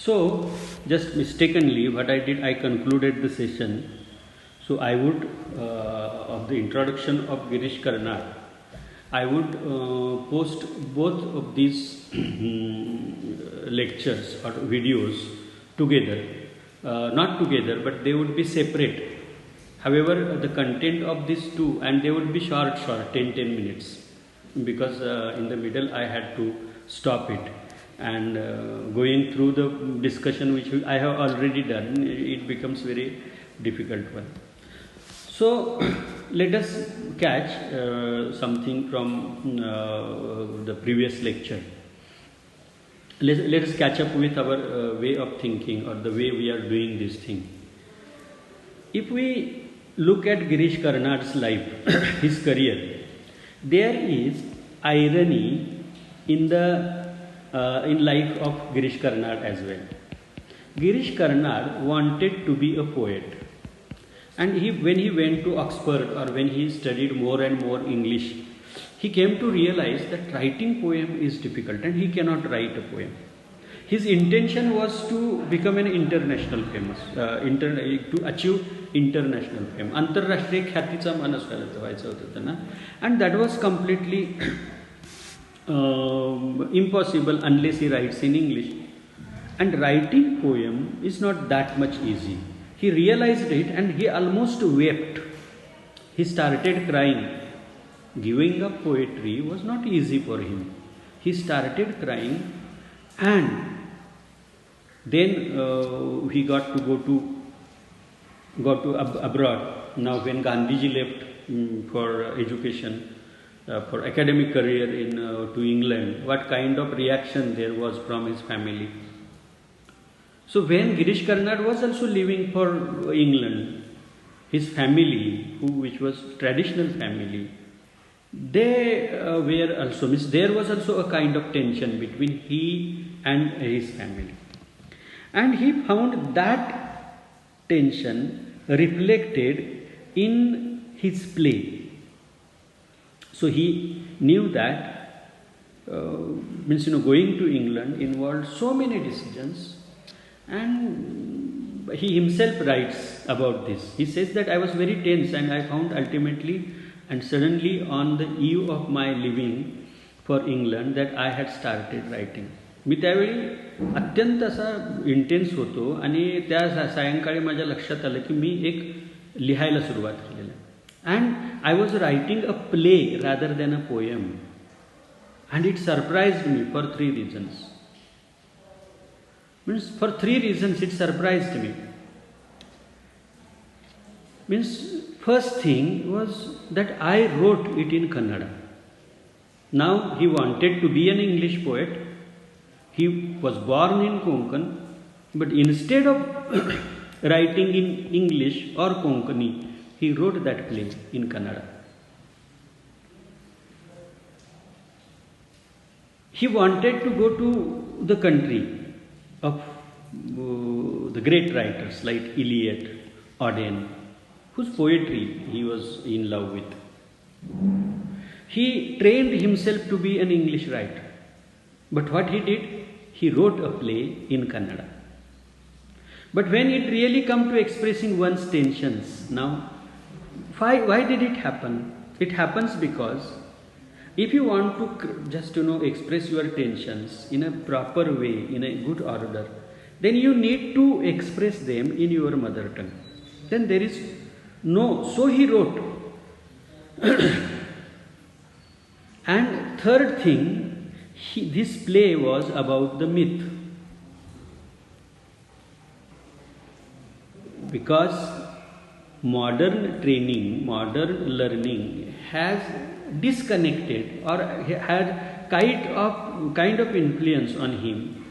So, just mistakenly, what I did, I concluded the session. So, I would, of the introduction of Girish Karnad, I would post both of these lectures or videos together. Not together, but they would be separate. However, the content of these two, and they would be short, 10 minutes, because in the middle I had to stop it. And going through the discussion which I have already done, it becomes very difficult one. So let us catch something from the previous lecture. Let us catch up with our way of thinking, or the way we are doing this thing. If we look at Girish Karnad's life, his career, there is irony in the in life of Girish Karnad as well. Girish Karnad wanted to be a poet, and when he went to Oxford, or when he studied more and more English, he came to realize that writing poem is difficult and he cannot write a poem. His intention was to become an international famous, to achieve international fame. आंतरराष्ट्रीय ख्यातीचा माणूस व्हायचं होतं त्यांना, and that was completely impossible unless he writes in English. And writing poem is not that much easy. He realized it and he almost wept. He started crying. Giving up poetry was not easy for him. He started crying, and then he got to go to abroad. Now when Gandhiji left for education, for academic career to England, what kind of reaction there was from his family. So when Girish Karnad was also leaving for England, his family, which was traditional family, they were also, there was also a kind of tension between he and his family. And he found that tension reflected in his play. So he knew that going to England involved so many decisions, and he himself writes about this. He says that I was very tense, and I found ultimately and suddenly on the eve of my leaving for England that I had started writing. मी त्यावेळी अत्यंत असा intense होतो, आणि त्या सायंकाळी माझ्या लक्षात आलं की मी एक लिहायला सुरुवात केलेलं. And I was writing a play rather than a poem, and it surprised me for 3 reasons. For 3 reasons it surprised me. First thing was that I wrote it in Kannada. Now he wanted to be an English poet. He was born in Konkan, but instead of writing in English or Konkani, he wrote that play in Kannada. He wanted to go to the country of the great writers like Eliot, Auden, whose poetry he was in love with. He trained himself to be an English writer. But what he did, he wrote a play in Kannada. But when it really come to expressing one's tensions, now, why did it happen? It happens because if you want to just express your tensions in a proper way, in a good order, then you need to express them in your mother tongue. Then there is so he wrote. And third thing, this play was about the myth. Because modern training, modern learning has disconnected or had kind of influence on him,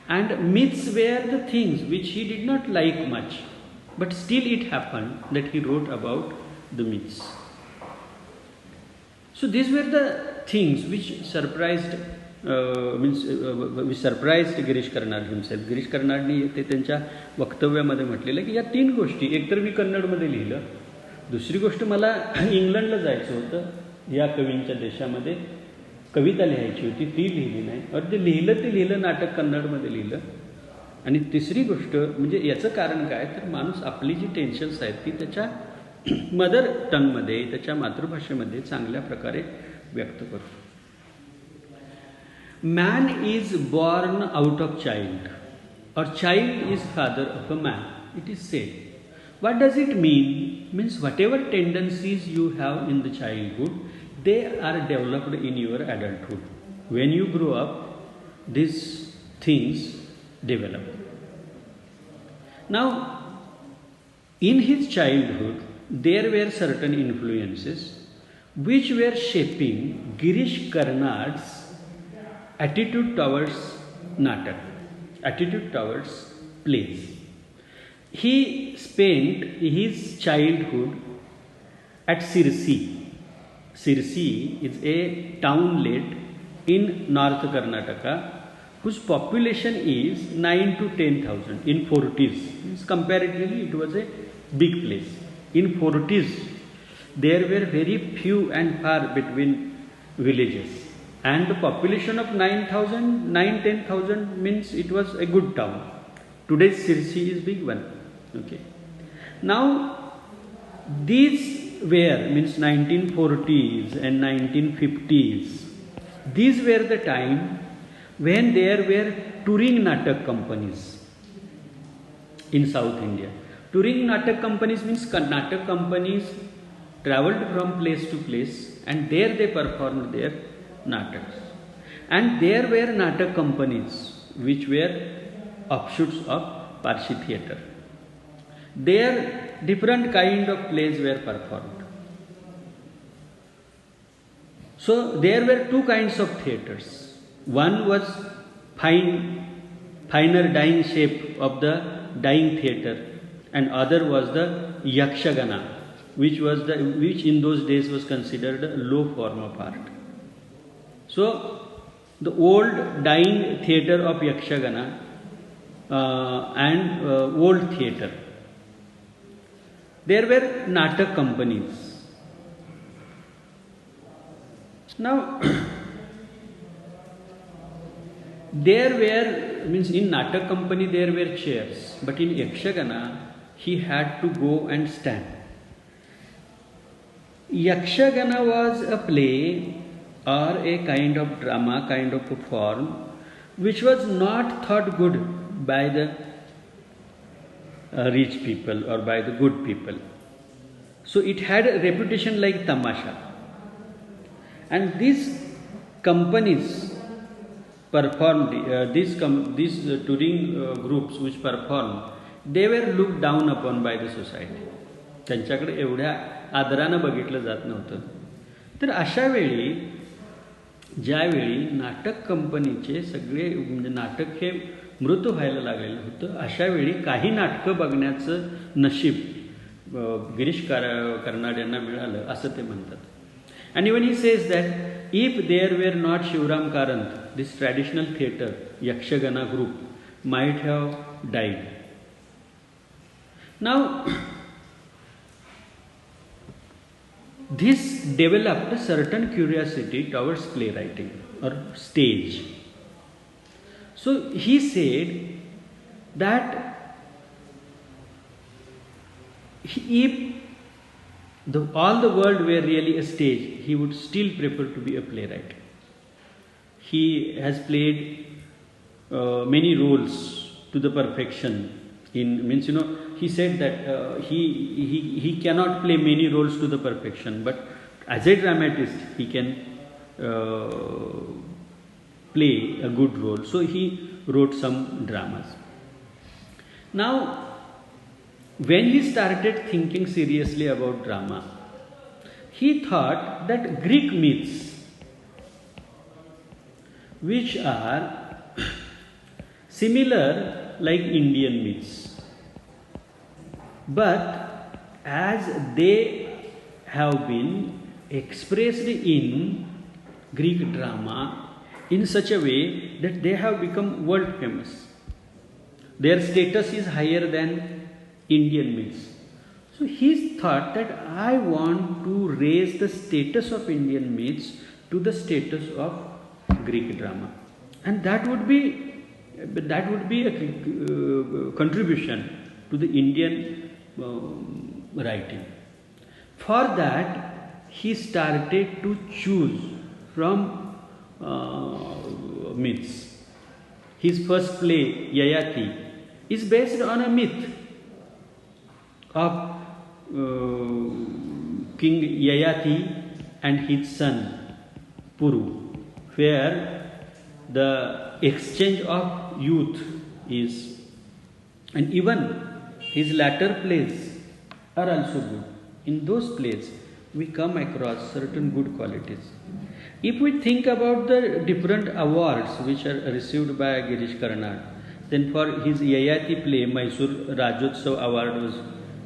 and myths were the things which he did not like much, but still it happened that he wrote about the myths. So these were the things which surprised Girish Karnad himself. Girish कर्नाडनी ते त्यांच्या वक्तव्यामध्ये म्हटलेलं की या 3 गोष्टी, एकतर मी कन्नडमध्ये लिहिलं, दुसरी गोष्ट मला इंग्लंडला जायचं होतं, या कवींच्या देशामध्ये कविता लिहायची होती, ती लिहिली नाही, और ते लिहिलं नाटक कन्नडमध्ये लिहिलं, आणि तिसरी गोष्ट म्हणजे याचं कारण काय तर माणूस आपली जी टेन्शन्स आहेत ती त्याच्या मदर टंगमध्ये, त्याच्या मातृभाषेमध्ये चांगल्या प्रकारे व्यक्त करतो. Man is born out of child, or child is father of a man, it is said. What does it mean? Means whatever tendencies you have in the childhood, they are developed in your adulthood. When you grow up, these things develop. Now, in his childhood, there were certain influences which were shaping Girish Karnad's attitude towards natak, attitude towards plays. He spent his childhood at Sirsi. Sirsi is a townlet in North Karnataka whose population is 9 to 10,000 in 40s. Comparatively, it was a big place. In 40s, there were very few and far between villages. And the population of 10,000 means it was a good town. Today's Sirsi is big one. Okay. Now, these were means 1940s and 1950s. These were the time when there were touring natak companies in South India. Touring natak companies means natak companies traveled from place to place and there they performed their nataks. And there were natak companies which were offshoots of Parsi theatre. There different kind of plays were performed. So there were two kinds of theatres. One was finer dying shape of the dying theatre, and other was the yakshagana, which in those days was considered a low form of art. So the old dying theatre of yakshagana and old theatre, there were natak companies. Now there were means in natak company there were chairs, but in yakshagana he had to go and stand. Yakshagana was a play or a kind of drama, kind of a form which was not thought good by the rich people or by the good people. So it had a reputation like tamasha. And these companies performed, these touring groups which performed, they were looked down upon by the society. त्यांच्याकडे एवढ्या आदरानं बघितलं जात नव्हतं. तर अशा वेळी ज्यावेळी नाटक कंपनीचे सगळे म्हणजे नाटक हे मृत व्हायला लागलेलं होतं, अशा वेळी काही नाटकं बघण्याचं नशीब गिरीश कर्नाड यांना मिळालं असं ते म्हणतात. And even he says that if there were not Shivram Karanth, this traditional theatre, Yakshagana group might have died. Now, this developed a certain curiosity towards playwriting or stage. So he said that if all the world were really a stage, he would still prefer to be a playwright. He has played many roles to the perfection. He said that he cannot play many roles to the perfection, but as a dramatist he can play a good role. So he wrote some dramas. Now, when he started thinking seriously about drama, he thought that Greek myths, which are similar like Indian myths, but as they have been expressed in Greek drama in such a way that they have become world famous. Their status is higher than Indian myths. So he thought that I want to raise the status of Indian myths to the status of Greek drama, and that would be but that would be a contribution to the Indian writing. For that, he started to choose from myths. His first play, Yayati, is based on a myth of King Yayati and his son Puru, where the exchange of youth is, and even his latter plays are also good. In those plays, we come across certain good qualities. If we think about the different awards which are received by Girish Karnad, then for his Yayati play, Mysore Rajyotsav award was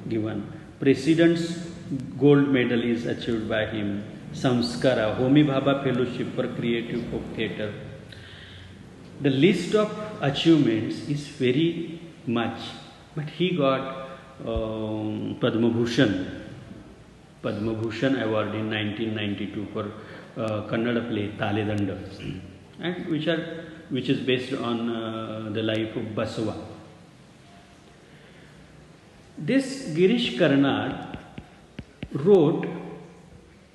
given. President's gold medal is achieved by him. Samskara, Homi Bhabha Fellowship for Creative Folk Theatre. The list of achievements is very much, but he got Padma Bhushan award in 1992 for Kannada play Taledanda, and which is based on the life of Basava. This Girish Karnad wrote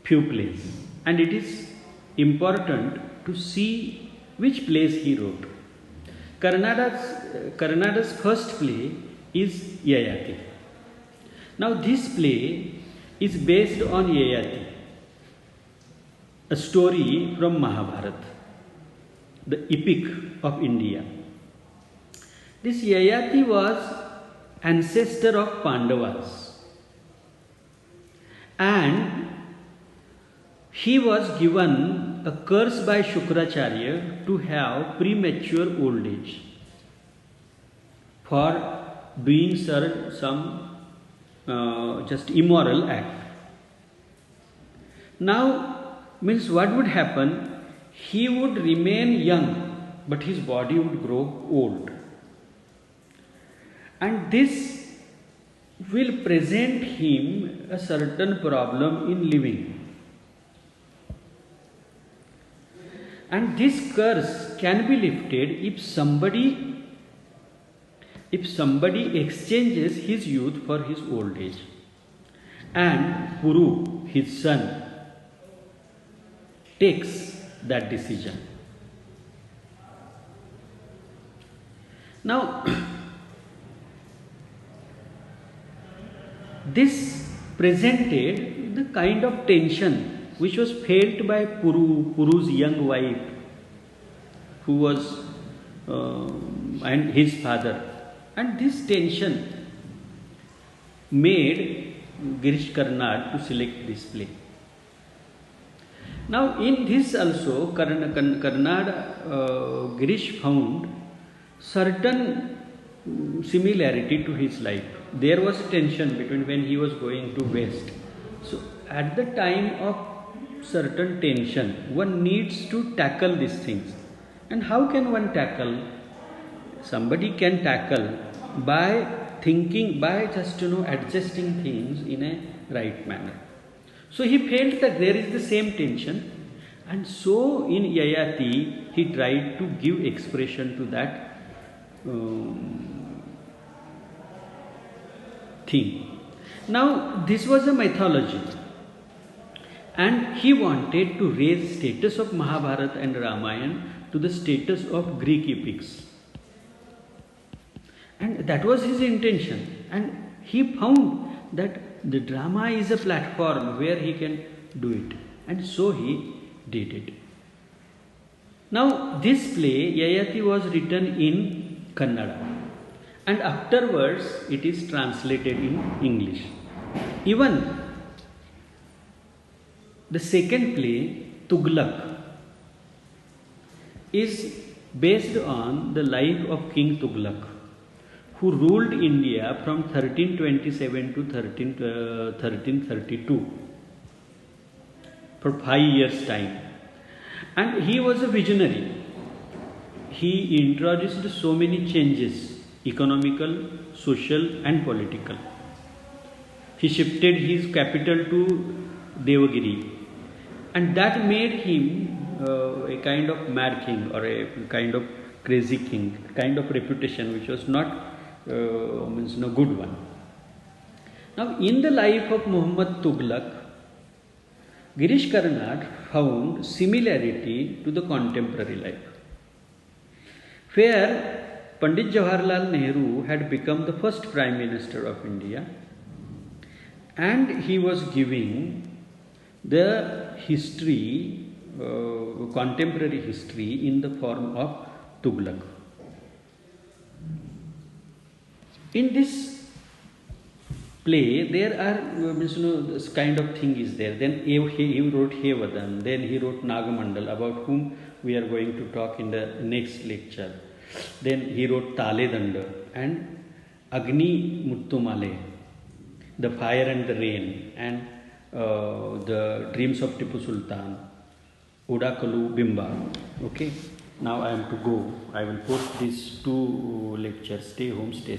few plays, and it is important to see which plays he wrote. Karnada's first play is Yayati. Now this play is based on Yayati, a story from Mahabharata, the epic of India. This Yayati was ancestor of Pandavas, and he was given a curse by Shukracharya to have premature old age for doing some just immoral act. Now, means what would happen? He would remain young, but his body would grow old. And this will present him a certain problem in living. And this curse can be lifted if somebody exchanges his youth for his old age. And Puru, his son, takes that decision. Now, this presented the kind of tension which was felt by Puru's young wife, who was and his father. And this tension made Girish Karnad to select this play. Now in this also Girish found certain similarity to his life. There was tension between when he was going to West. So at the time of certain tension, one needs to tackle these things. And how can one tackle? Somebody can tackle by thinking, by just adjusting things in a right manner. So he felt that there is the same tension, and so in Yayati he tried to give expression to that thing. Now this was a mythology, and he wanted to raise status of Mahabharata and Ramayana to the status of Greek epics. And that was his intention. And he found that the drama is a platform where he can do it. And so he did it. Now this play, Yayati, was written in Kannada. And afterwards it is translated in English. Even the second play, Tughlaq, is based on the life of King Tughlaq, who ruled India from 1327 to 1332 for 5 years' time. And he was a visionary. He introduced so many changes, economical, social and political. He shifted his capital to Devagiri, and that made him a kind of mad king, or a kind of crazy king, kind of reputation which was not means no good one. Now, in the life of Muhammad Tughlaq, Girish Karnad found similarity to the contemporary life, where Pandit Jawaharlal Nehru had become the first Prime Minister of India, and he was giving the history, contemporary history, in the form of Tughlaq. In this play, there are this kind of thing is there. Then he wrote Hevadan, then he wrote Nagmandal, about whom we are going to talk in the next lecture. Then he wrote Tale Danda and Agni Muttumale, the fire and the rain, and the dreams of Tipu Sultan, Udakalu Bimba. Okay, now I am to go. I will post these two lectures. Stay home, stay